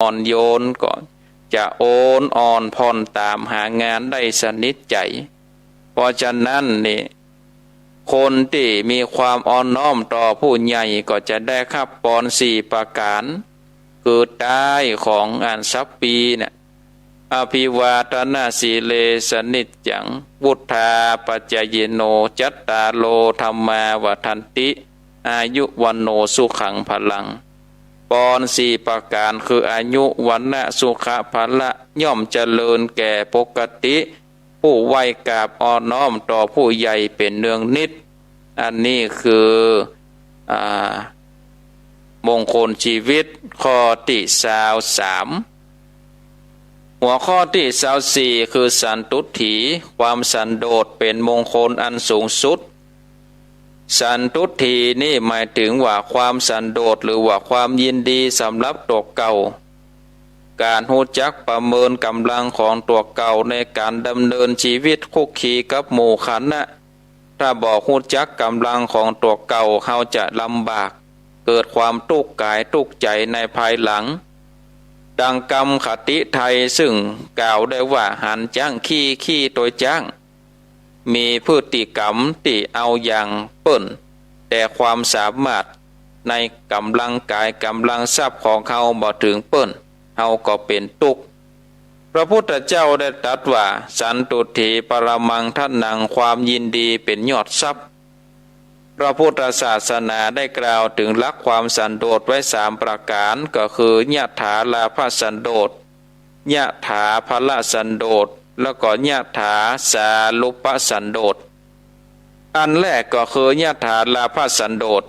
อ่อนโยนก็จะโอนอ่อนผ่อนตามหางานได้สนิทใจเพราะฉะนั้นนี่คนที่มีความอ่อนน้อมต่อผู้ใหญ่ก็จะได้รับพร4ประการคือได้ของอันทรัพย์ปีเนี่ยอภิวาทนาสีเลสนิจจังวุธาปัจจยโนจัตตาโลธรรมาวัฏันติอายุวันโนสุขังพลังปอน4ประการคืออายุวันนะสุขะพละย่อมเจริญแก่ปกติผู้ไหวกราบอ่อนน้อมต่อผู้ใหญ่เป็นเนืองนิดอันนี้คือมงคลชีวิตข้อที่23หัวข้อที่24คือสันตุถีความสันโดษเป็นมงคลอันสูงสุดสันตุถีนี่หมายถึงว่าความสันโดษหรือว่าความยินดีสำหรับตัวเก่าการรู้จักประเมินกำลังของตัวเก่าในการดำเนินชีวิตคุกคีกับหมู่คณะถ้าบอกรู้จักกำลังของตัวเก่าเขาจะลำบากเกิดความทุกข์กายทุกข์ใจในภายหลังดังกรรมคติไทยซึ่งกล่าวได้ว่าหันจ้างขี้ตัวจ้างมีพฤติกรรมที่เอาอย่างเปิ้นแต่ความสามารถในกำลังกายกำลังทรัพย์ของเขาบ่ถึงเปิ้นเขาก็เป็นทุกข์พระพุทธเจ้าได้ตรัสว่าสันตุถีปรมังทันังความยินดีเป็นยอดทรัพย์พระพุทธศาสนาได้กล่าวถึงหลักความสันโดษไว้3ประการก็คือยะถาลาภสันโดษยะถาภละสันโดษแล้วก็ยะถาสาลุปสันโดษอันแรกก็คือยะถาลาภสันโดษ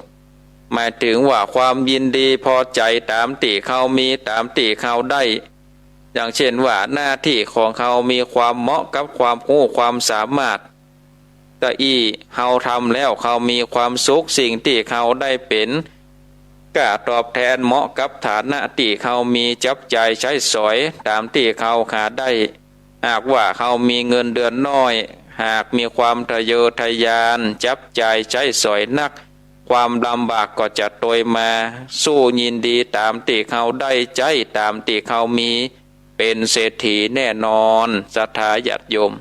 หมายถึงว่าความยินดีพอใจตามที่เขามีตามที่เขาได้อย่างเช่นว่าหน้าที่ของเขามีความเหมาะกับความรู้ความสามารถแต่เขาทำแล้วเขามีความสุขสิ่งที่เขาได้เป็นก็ตอบแทนเหมาะกับฐานะที่เขามีจับใจใช้สอยตามที่เขาหาได้หากว่าเขามีเงินเดือนน้อยหากมีความทะเยอทะยานจับใจใช้สอยนักความลำบากก็จะโตยมาสู้ยินดีตามที่เขาได้ใจตามที่เขามีเป็นเศรษฐีแน่นอนศรัทธาญาติโยม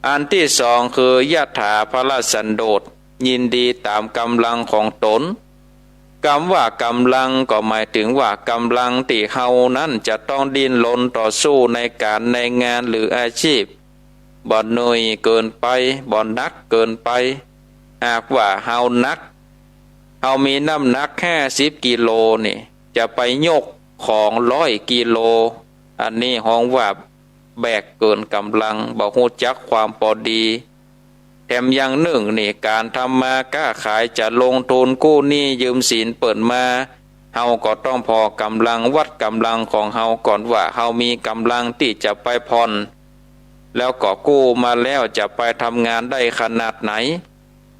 อันที่สองคือยะถาภละสันโดษยินดีตามกำลังของตนคำว่ากำลังก็หมายถึงว่ากำลังที่เฮานั้นจะต้องดิ้นรนต่อสู้ในการในงานหรืออาชีพบ่เหนื่อยเกินไปบ่หนักเกินไปหากว่าเฮานักเฮามีน้ำหนักแค่10กิโลนี่จะไปยกของ100กิโลอันนี้ห้องว่าแบกเกินกำลังบ่ฮู้จักความพอดีแถมอย่างหนึ่งนี่การทำมาค้าขายจะลงทุนกู้หนี้ยืมสินเปิดมาเฮาก็ต้องพอกำลังวัดกำลังของเฮาก่อนว่าเฮามีกำลังที่จะไปผ่อนแล้วก็กู้มาแล้วจะไปทำงานได้ขนาดไหน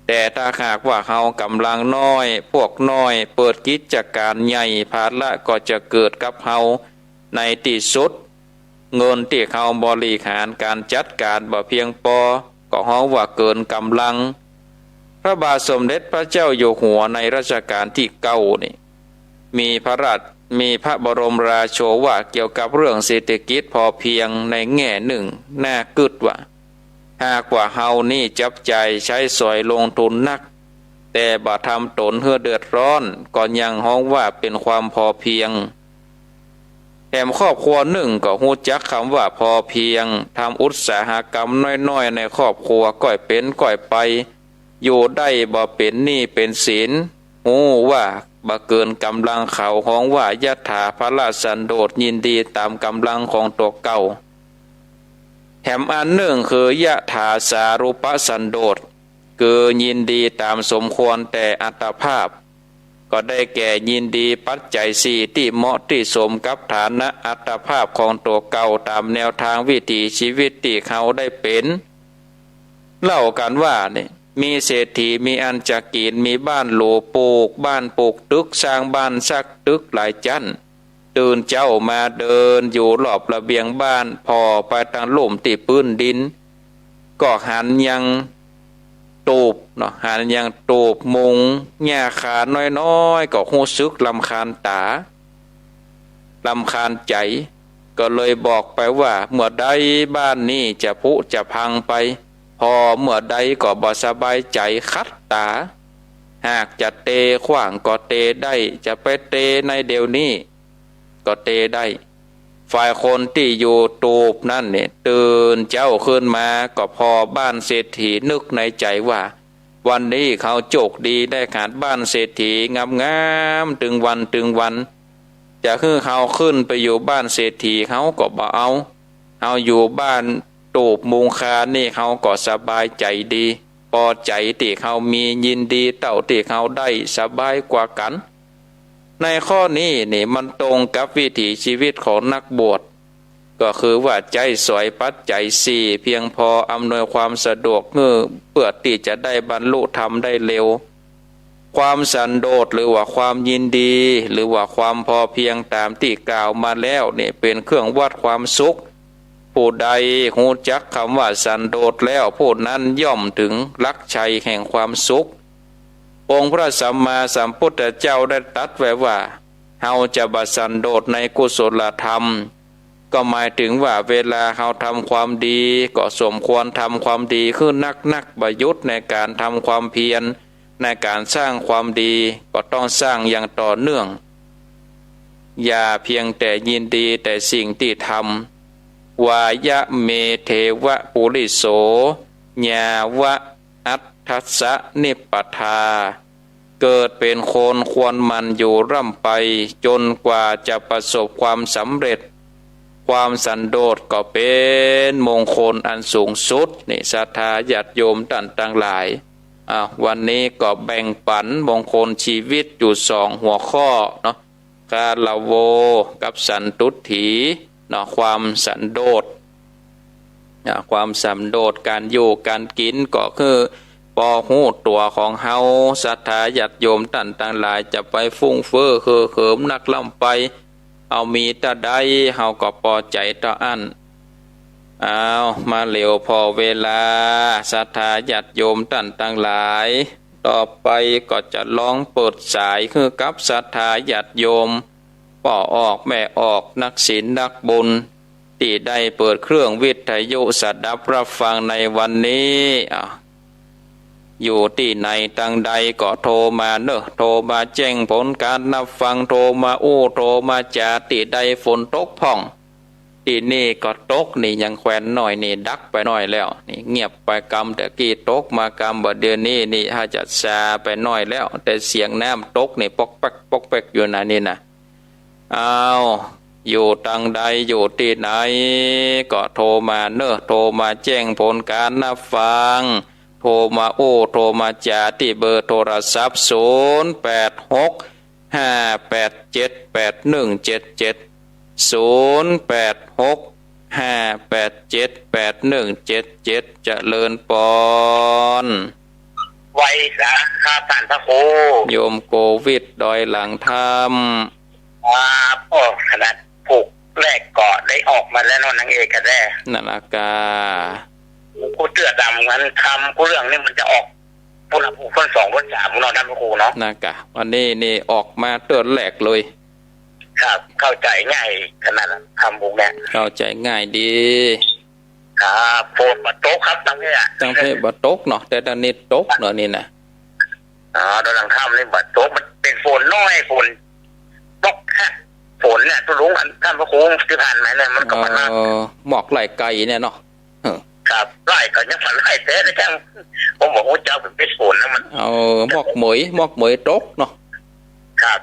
แต่ถ้าหากว่าเฮากำลังน้อยพวกน้อยเปิดกิจการใหญ่ภาระก็จะเกิดกับเฮาในที่สุดเงินที่เขาบริหารการจัดการบ่เพียงพอก็ฮ้องว่าเกินกำลังพระบาทสมเด็จพระเจ้าอยู่หัวในรัชกาลที่9นี่มีพระบรมราโชวาทเกี่ยวกับเรื่องเศรษฐกิจพอเพียงในแง่หนึ่งน่ากึดว่าหากว่าเฮานี่จับใจใช้สอยลงทุนนักแต่บ่ทำตนเพื่อเดือดร้อนก็ยังฮ้องว่าเป็นความพอเพียงแถมครอบครัวหนึ่งก็ฮู้จักคำว่าพอเพียงทำอุตสาหกรรมน้อยๆในครอบครัวก่อยเป็นก่อยไปอยู่ได้บ่เป็นหนี้เป็นสินฮู้ว่าบ่เกินกำลังเขาฮ้องว่ายะถาภละสันโดษยินดีตามกำลังของตัวเก่าแถมอันหนึ่งคือยะถาสารุปสันโดษคือยินดีตามสมควรแต่อัตภาพก็ได้แก่ยินดีปัจจัย4ที่เหมาะที่สมกับฐานะอัตภาพของตัวเก่าตามแนวทางวิถีชีวิตที่เขาได้เป็นเล่ากันว่านี่มีเศรษฐีมีอันจะกินมีบ้านหรูปลูกบ้านปลูกตึกสร้างบ้านสักตึกหลายชั้นตื่นเจ้ามาเดินอยู่รอบระเบียงบ้านพอไปทางลุ่มที่พื้นดินก็หันยังตูบเนาะหันยังตูบมุงหญ้าขาน้อยๆก็หู้สึกลำคาญตา รำคาญใจก็เลยบอกไปว่าเมื่อใดบ้านนี้จะผุจะพังไปพอเมื่อใดก็บ่สบายใจคัดตาหากจะเตะขว้างก็เตะได้จะไปเตะในเดี๋ยวนี้ก็เตะได้ฝ่ายคนที่อยู่ตูบนั่นเนี่ยตื่นเจ้าขึ้นมาก็พอบ้านเศรษฐีนึกในใจว่าวันนี้เขาโชคดีได้ขาดบ้านเศรษฐีงามๆถึงวันจะคือเขาขึ้นไปอยู่บ้านเศรษฐีเขาก็บ่เอาอยู่บ้านตูบมุงคานี่เขาก็สบายใจดีพอใจที่เขามียินดีเต่าที่เขาได้สบายกว่ากันในข้อนี้นี่มันตรงกับวิถีชีวิตของนักบวชก็คือว่าใจสวยปัจจัยสี่เพียงพออำนวยความสะดวกเพื่อที่จะได้บรรลุธรรมได้เร็วความสันโดษหรือว่าความยินดีหรือว่าความพอเพียงตามที่กล่าวมาแล้วนี่เป็นเครื่องวัดความสุขผู้ใดหูจักคำว่าสันโดษแล้วผู้นั้นย่อมถึงหลักชัยแห่งความสุของค์พระสัมมาสัมพุทธเจ้าได้ตรัสไว้ว่าเฮาจะบัสันโดษในกุศลธรรมก็หมายถึงว่าเวลาเฮาทำความดีก็สมควรทำความดีขึ้นนักประยุทธ์ในการทำความเพียรในการสร้างความดีก็ต้องสร้างอย่างต่อเนื่องอย่าเพียงแต่ยินดีแต่สิ่งที่ทำวายะเมเทวะปุริโสญาวะอัตถัสสะนิปทาเกิดเป็นคนควรมันอยู่ร่ำไปจนกว่าจะประสบความสำเร็จความสันโดษก็เป็นมงคลอันสูงสุดนี่ศรัทธาญาติโยมท่านทั้งหลายวันนี้ก็แบ่งปันมงคลชีวิตอยู่สองหัวข้อเนาะกาลโวกับสันตุถีเนาะความสันโดษความสันโดษการอยู่การกินก็คือพอหูตัวของเฮาศรัทธาญาติโยมท่านทั้งหลายจะไปฟุ้งเฟ้อเขิมนักล่ำไปเอามีตะได้เฮาก็พอใจตะอันเอามาเหลียวพอเวลาศรัทธาญาติโยมท่านทั้งหลายต่อไปก็จะลองเปิดสายคือกับศรัทธาญาติโยมพ่อออกแม่ออกนักศีลนักบุญที่ได้เปิดเครื่องวิทยุสดับรับฟังในวันนี้อยู่ที่ไหนตั้งใดก็โทรมาเนอะโทรมาแจ้งผลการนับฟังโทรมาโทรมาจาที่ใดฝนตกพ่องที่นี่ก็ตกนี่ยังแขวนหน่อยนี่ดักไปหน่อยแล้วนี่เงียบไปกำแต่กี้ตกมากำบ่เดือนนี้นี่ถ้าจะซาไปหน่อยแล้วแต่เสียงน้ำตกนี่ปอกแป๊กปอกแป๊กอยู่นะนี่นะอยู่ตั้งใดอยู่ที่ไหนก็โทรมาเนอะโทรมาแจ้งผลการนับฟังโทรมาโทรมาจาที่เบอร์โทรศัพท์0865878177 0865878177เจริญปอนไว้สาครับท่านพระครูโยมโควิดดอยหลังธรรมขนาดผูกแรกเกาะได้ออกมาแล้วนนางเอกกันแน่นาฬกากูเตือดำงั้นคำกูเรื่องนี้มันจะออกพวกเราผู้คน2คน3เราท่านพระครูเนาะนากะวันนี้นี่ออกมาเตือนแหลกเลยครับเข้าใจง่ายขนาดคำพวกนี้เข้าใจง่ายดีครับโฟนบัตโต๊ะครับตั้งเพศบัตโต๊ะเนาะแต่ตอนนี้โต๊ะเนาะนี่นะตอนหลังค่ำนี่บัตโต๊ะมันเป็นฝนน้อยฝนตกฝนเนี่ยทุลุงท่านพระครูที่ผ่านมาเนี่ยมันก็มันมากหมอกไหลไกลเนี่ยเนาะครับไล่ก็ยังฝันไล่เต้ได้จังผมบอกว่าเจ้าเป็นฝนนะมันหมอกเหมยตกเนาะครับ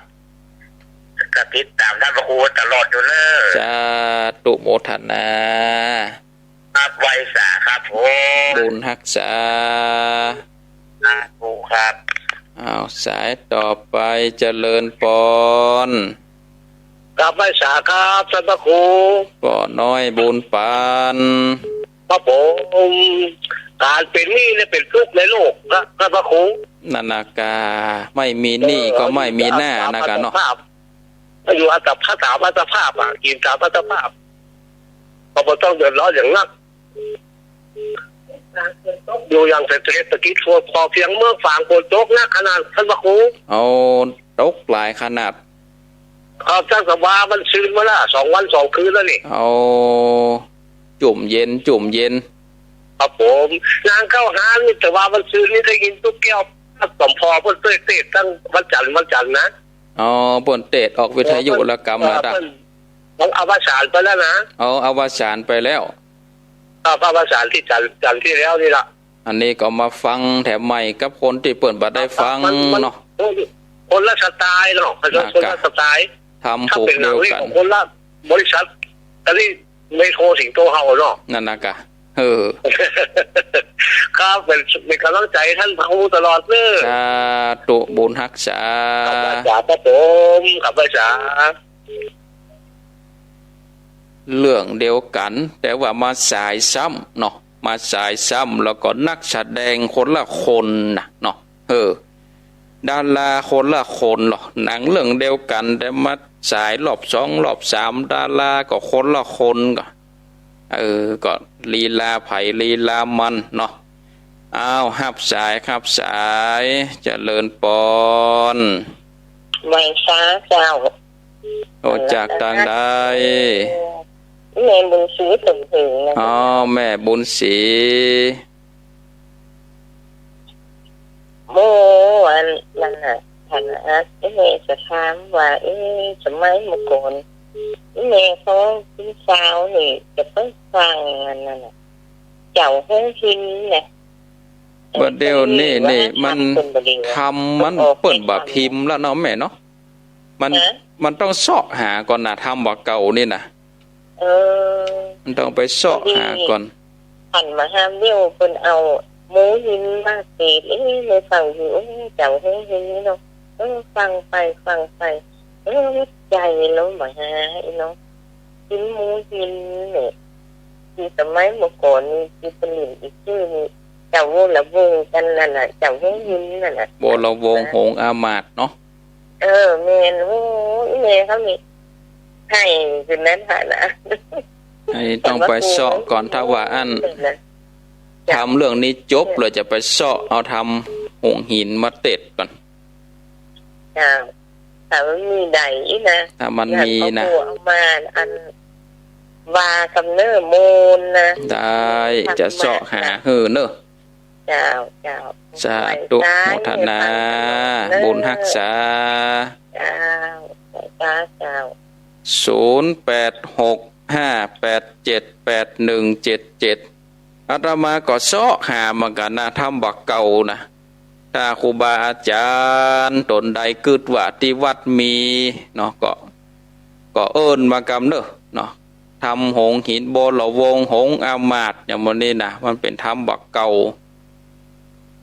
กระติดตามท่านพระครูตลอดอยู่เนอะจะตุโมทนาครับไวสาครับผมบุญรักษาครูครับสายต่อไปเจริญปอนกับไวสาครับท่านพระครูก่อน้อยบุญปานครับผมการเป็นหนี้เนี่ยเป็นทุกข์ในโลกครับพระครูนานากาไม่มีหนี้ก็ไม่มีหน้านะคะเนาะอยู่อัตภาพอัตภาพกินตามอัตภาพก็ต้องเดือดร้อนอย่างนักอยู่อย่างเศรษฐกิจพอเพียงเมื่อฝางฝนตกนะขนาดท่านพระครูตกหลายขนาด ครับจังสบามันซื้นมาละ2 วัน 2 คืนแล้วนี่เอาจุ่มเย็นครับผมนางเข้าหานี่แต่ว่ามันซื้นนี่ได้ยินตุ๊กแก้วสมพอเพิ่นเตะตั้งวันจันทร์นะอ๋อเปิ้นเตะออกวิทยุรกรรมแล้วดะต้องอวสานไปแล้วนะเอาอวสานไปแล้วอวสานที่จันทร์ที่แล้วนี่ล่ะอันนี้ก็มาฟังแถมใหม่กับคนที่เปิ้นบ่ได้ฟังเนาะคนละสไตล์เนาะคนละสไตล์ทำผูกเดียวกันคนละบริษัทอันนี้เมโทรสิงโตเฮาเนาะนั่นน่ะกะครับเป็นกำลังใจท่านพระตลอดเด้อสาธุบุญรักษาครับผมครับอาจารย์เรื่องเดียวกันแต่ว่ามาสายซ้ำเนาะมาสายซ้ำแล้วก็นักแสดงคนละคนนะเนาะดาราคนละคนหรอหนังเรื่องเดียวกันแต่มาสายรอบ2รอบ3ดาราก็คนละคนก็ลีลาไผ่ลีลามันเนาะอ้าวหับสายเจริญปอนไว้ช้าเจ้าโอจากต่างใดแม่บุญศรีถึงนะอ๋อแม่บุญศรีเมื่อวันนั้นน่ะท่านแม่จะถามว่าสมัยเมื่อก่อนแม่เขาเป็นสาวนี่จะไปฟังนั่นน่ะเจ้าห้องหินเนี่ยบ่เดี๋ยวนี่มันทำมันเปิ่นบ่พิมพ์แล้วเนาะแม่เนาะมันต้องเสาะหาก่อนน่ะทำบ่เก่านี่น่ะมันต้องไปเสาะหาก่อนหันมาห้ามเดียวเพิ่นเอาหมูหินมาเสพเลยฟังอยู่เจ้าห้องหินเนาะฟังไปใจแล้วมาหาเนาะหินหมูหินเนี่ยที่สมัยเมื่อก่อนนี่ที่ผลิตอีกชื่อนี่เจ้าโวละวงกันนั่นน่ะเจ้าห้องหินนั่นน่ะโวละวงหงอามาตย์เนาะแม่นโอ้แม่เขามีให้คือนั้นหานะให้ต้องไปเสาะก่อนถ้าว่าอันทำเรื่องนี้จบเลยจะไปเสาะเอาทำหงหินมาเต็ดก่อนถ้ามันมีใดนะถ้ามันมีนะเอามาอันวากำเนิดมูลนะได้จะเสาะหาเนอะเจ้าสาธุโมทนาบุญรักษาเจ้า0865878177อาตมาก็เสาะหาเหมือนกันนะทำบักเก่านะถ้าครูบาอาจารย์ตนใดกึดว่าที่วัดมีเนาะก็เอิ้นมากำเนาะทำหงหินโบลวงหงอามาตย์อย่างมันนี่นะมันเป็นทำบักเก่า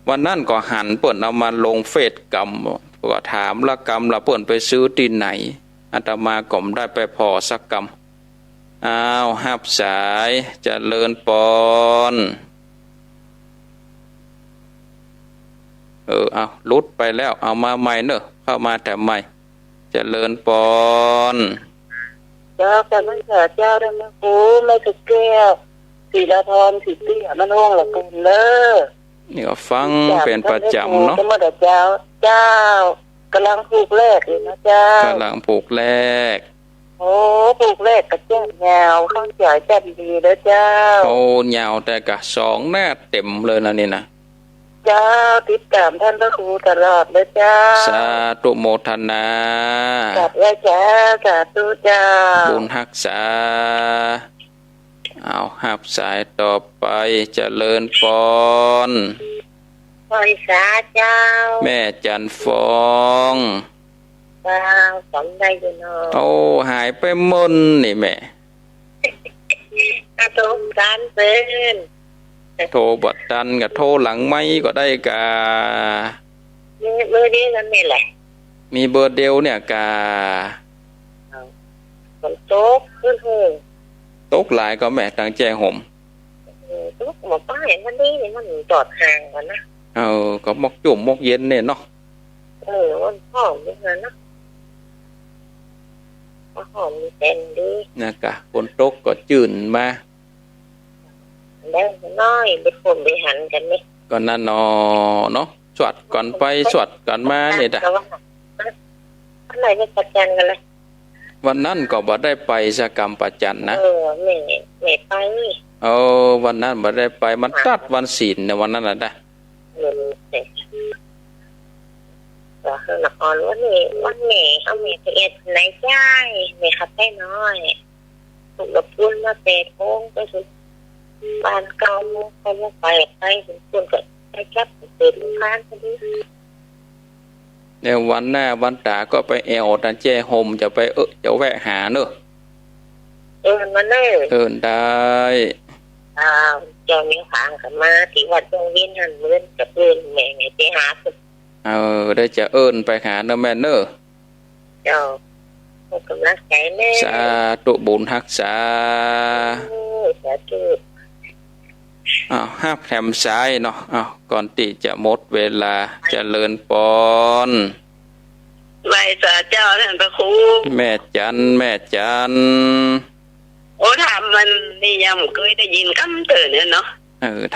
วันนั้นก็หันเปิ่นเอามาลงเฟซกรรมก็ถามละกรรมละเปิ่นไปซื้อที่ไหนอาตมาก็ไม่ได้ไปพอสักกรรมอ้าวหับสายเจริญปอนเอาลุดไปแล้วเอามาใหม่เข้ามาแต่ใหม่เจริญปอนเจ้าแต่ไม่เกิดเจ้าได้มากูไม่ถึกแก้วสีละทอนสีเตี้ยมันห้องละกันนี่ก็ฟังเป็นประจำเนาะเจ้ากำลังปลูกแรกเลยนะเจ้ากำลังปลูกแรกปลูกแรกกระเจ้ายาวข้างจ่ายแจ่มดีแล้วเจ้ายาวแต่กะ2หน้าเต็มเลยนะนี่นะเจ้าติดตามท่านพระครูตลอดเลยเจ้าสาธุโมทนาจัดไว้เจ้าสาธุเจ้าบุญรักษาเอาหับสายต่อไปเจริญปอนพรสาเจ้าแม่จันฟองเจ้าสมได้อยู่เนาะหายไปมนนี่แม่โทรกันเป็นโทรบัดดันกับโทรหลังไม่ก็ได้กาเบอร์เดียวกันนี่แหละมีเบอร์เดียวเนี่ยกาคนโต๊ะขึ้นหูตกหลายก็แม่ตั้งใจห่มตกหมดป้ายมันนี่มันจอดห่างกันนะก็มกจุ่มมกเย็นเนี่ยเนาะมันหอมด้วยนะหอมมีเต็นดีนะกะคนตกก็จื่นมาแล้วน้อยไปผมไปหันกันไหมก่อนนั่นเนาะสวดก่อนไปสวดก่อนมาเนี่ยจ้ะอะไรจะจัดการกันเลย วันนั้นก็บ่ได้ไปสกรรมประจันนะไม่ไปวันนั้นบ่ได้ไปมันตัดวันศีลในวันนั้นน่ะได้ก็คือนครวันนี้เอาเมตเอ็ดไหนจ่ายเมขับได้น้อยถูกกับพุ่นมาเตะโค้งไปสุดบ้านเก่าเขาไปถึงพุ่นก็ไปจับเตะลูกค้าพอดีในวันหน้าวันตาก็ไปแอวตันแจโฮมจะไปจะแวะหาเนอะมันได้ได้เจ้ามีขางกันมาที่วัดตรงวินหันเมื่อนกับเพื่อนแม่ไงไปหาได้จะไปหาเนอะแม่เนอะเจ้ากำลังใจแม่สาธุบุญรักษาสาธุห้าแถมซ้ายเนาะก่อนที่จะหมดเวลาเจริญปอนไหว้สาเจ้าท่านพระครูแม่จันโอ้ทำมันนี่ยังเคยได้ยินคำเตือนเนี่ยเนาะ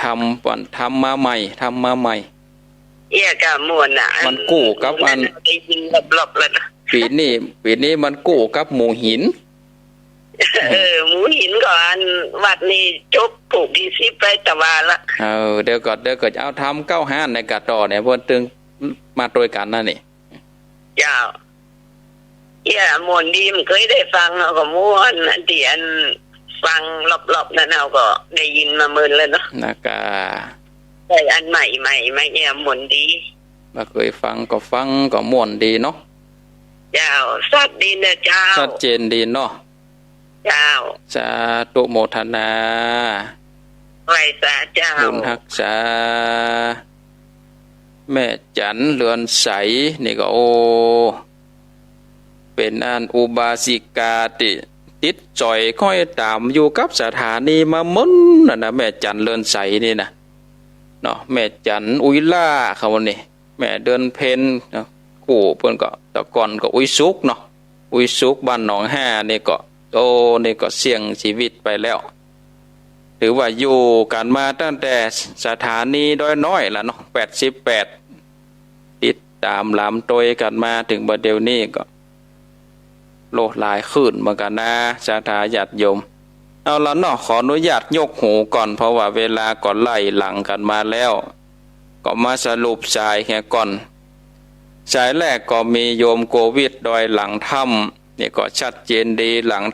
ทำมาใหม่เอี่ยกะมวนอ่ะมันกู้กับอันได้ยินรอบๆแล้วนะปีนี้มันกู้กับหมูหินหมูหินก่อนวัดนี้จบผูกที่10ไปตะวาละเดี๋ยวก่อนเอาทำ95ในกะต่อเนี่ยเพิ่นตึงมาโดยกันนั่นนี่เจ้าม่วนดีมันเคยได้ฟังเฮาก็ม่วนเตียนฟังรอบๆนั้นเฮาก็ได้ยินมาเมินแล้วเนาะนะกะได้อันใหม่ม่วนดีบ่เคยฟังก็ม่วนดีเนาะเจ้าชัดดีนะเจ้าชัดเจนดีเนาะเจ้าสาธุโมทนาไหว้สาเจ้าบุญรักษาแม่จันเรือนใสนี่ก็เป็นอันอุบาสิกาติดจ่อยค่อยตามอยู่กับสถานีมามึนนะแม่จันเรือนใสนี่นะเนาะแม่จันอุยล่าเขานี่แม่เดินเพนกู้เพิ่นก็ตะก่อนก็อุยสุกเนาะอุยสุกบ้านหนองห้านี่ก็นี่ก็เสี่ยงชีวิตไปแล้วถือว่าอยู่กันมาตั้งแต่สถานีด้อยน้อยละเนาะ88ติดตามลำตัวกันมาถึงบัดเดี๋ยวนี้ก็โลดหลายขึ้นเหมือนกันนะสาธาญาติโยมเอาละเนาะขออนุญาตยกหูก่อนเพราะว่าเวลาก่อนไล่หลังกันมาแล้วก็มาสรุปสายแค่ก่อนสายแรกก็มีโยมโควิดดอยหลังถ้ำนี่ก็ชัดเจนดีหลัง